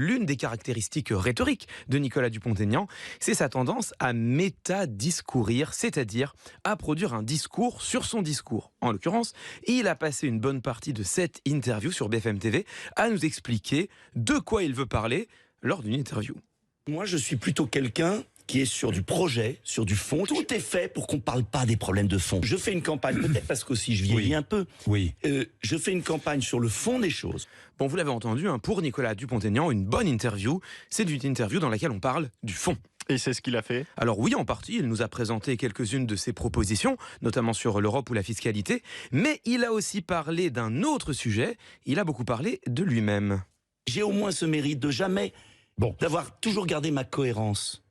L'une des caractéristiques rhétoriques de Nicolas Dupont-Aignan, c'est sa tendance à métadiscourir, c'est-à-dire à produire un discours sur son discours. En l'occurrence, il a passé une bonne partie de cette interview sur BFM TV à nous expliquer de quoi il veut parler lors d'une interview. Moi, je suis plutôt quelqu'un qui est sur du projet, sur du fond. Tout est fait pour qu'on ne parle pas des problèmes de fond. Je fais une campagne, peut-être parce qu'aussi je vieillis un peu. Oui. Je fais une campagne sur le fond des choses. Bon, vous l'avez entendu, pour Nicolas Dupont-Aignan, une bonne interview, c'est une interview dans laquelle on parle du fond. Et c'est ce qu'il a fait? Alors oui, en partie, il nous a présenté quelques-unes de ses propositions, notamment sur l'Europe ou la fiscalité, mais il a aussi parlé d'un autre sujet, il a beaucoup parlé de lui-même. J'ai au moins ce mérite de jamais, d'avoir toujours gardé ma cohérence,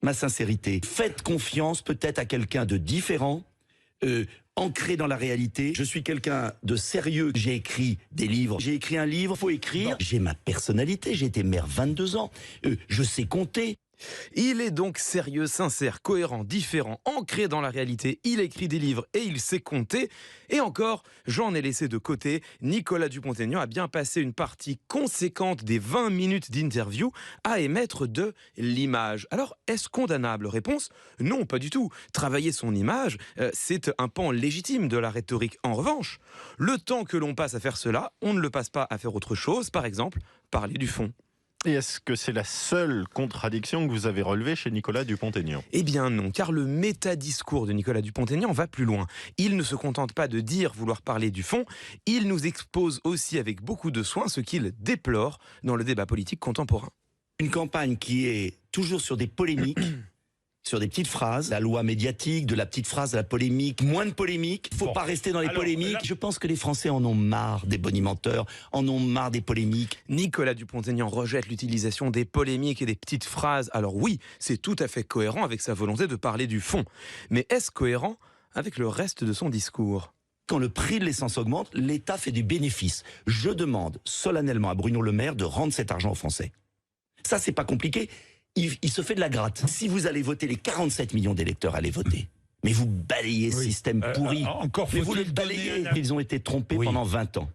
ma sincérité. Faites confiance peut-être à quelqu'un de différent, ancré dans la réalité. Je suis quelqu'un de sérieux. J'ai écrit des livres. J'ai écrit un livre, faut écrire. J'ai ma personnalité, j'ai été maire 22 ans. Je sais compter. Il est donc sérieux, sincère, cohérent, différent, ancré dans la réalité. Il écrit des livres et il sait compter. Et encore, j'en ai laissé de côté. Nicolas Dupont-Aignan a bien passé une partie conséquente des 20 minutes d'interview à émettre de l'image. Alors, est-ce condamnable? Réponse, non, pas du tout. Travailler son image, c'est un pan légitime de la rhétorique. En revanche, le temps que l'on passe à faire cela, on ne le passe pas à faire autre chose. Par exemple, parler du fond. Et est-ce que c'est la seule contradiction que vous avez relevée chez Nicolas Dupont-Aignan? Eh bien non, car le métadiscours de Nicolas Dupont-Aignan va plus loin. Il ne se contente pas de dire vouloir parler du fond, il nous expose aussi avec beaucoup de soin ce qu'il déplore dans le débat politique contemporain. Une campagne qui est toujours sur des polémiques, sur des petites phrases, la loi médiatique, de la petite phrase à la polémique, moins de polémique, faut pas rester dans les polémiques. Je pense que les Français en ont marre des bonimenteurs, en ont marre des polémiques. Nicolas Dupont-Aignan rejette l'utilisation des polémiques et des petites phrases. Alors oui, c'est tout à fait cohérent avec sa volonté de parler du fond. Mais est-ce cohérent avec le reste de son discours ? Quand le prix de l'essence augmente, l'État fait du bénéfice. Je demande solennellement à Bruno Le Maire de rendre cet argent aux Français. Ça, c'est pas compliqué. Il se fait de la gratte. Si vous allez voter, les 47 millions d'électeurs allaient voter. Mais vous balayez ce système pourri. Mais vous le balayez. Ils ont été trompés pendant 20 ans.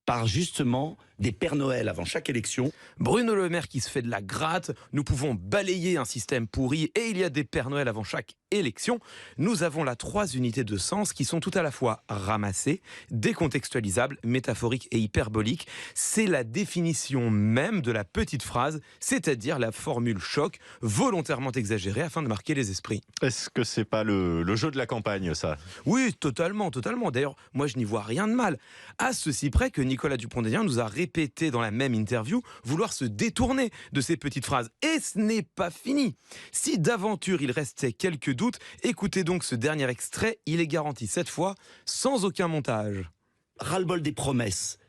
Par justement des Pères Noël avant chaque élection. Bruno Le Maire qui se fait de la gratte, nous pouvons balayer un système pourri et il y a des Pères Noël avant chaque élection. Nous avons là 3 unités de sens qui sont tout à la fois ramassées, décontextualisables, métaphoriques et hyperboliques. C'est la définition même de la petite phrase, c'est-à-dire la formule choc, volontairement exagérée afin de marquer les esprits. Est-ce que c'est pas le jeu de la campagne, ça? Oui, totalement. D'ailleurs, moi je n'y vois rien de mal. À ceci près que Nicolas Dupont-Aignan nous a répété dans la même interview vouloir se détourner de ces petites phrases. Et ce n'est pas fini. Si d'aventure il restait quelques doutes, écoutez donc ce dernier extrait, il est garanti cette fois sans aucun montage. Ras-le-bol des promesses.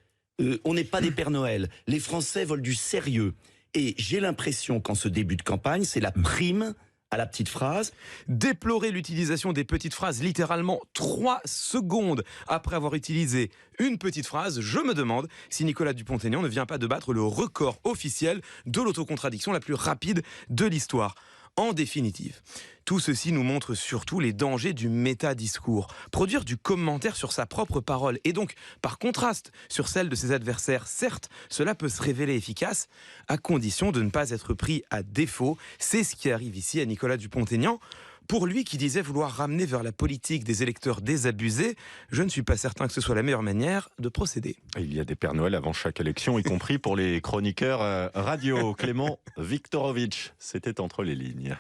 On n'est pas des Pères Noël. Les Français veulent du sérieux. Et j'ai l'impression qu'en ce début de campagne, c'est la prime à la petite phrase. Déplorer l'utilisation des petites phrases littéralement 3 secondes après avoir utilisé une petite phrase, je me demande si Nicolas Dupont-Aignan ne vient pas de battre le record officiel de l'autocontradiction la plus rapide de l'histoire. En définitive, tout ceci nous montre surtout les dangers du métadiscours. Produire du commentaire sur sa propre parole et donc, par contraste, sur celle de ses adversaires, certes, cela peut se révéler efficace, à condition de ne pas être pris à défaut. C'est ce qui arrive ici à Nicolas Dupont-Aignan. Pour lui qui disait vouloir ramener vers la politique des électeurs désabusés, je ne suis pas certain que ce soit la meilleure manière de procéder. Il y a des Pères Noël avant chaque élection, y compris pour les chroniqueurs radio. Clément Viktorovitch, c'était Entre les lignes.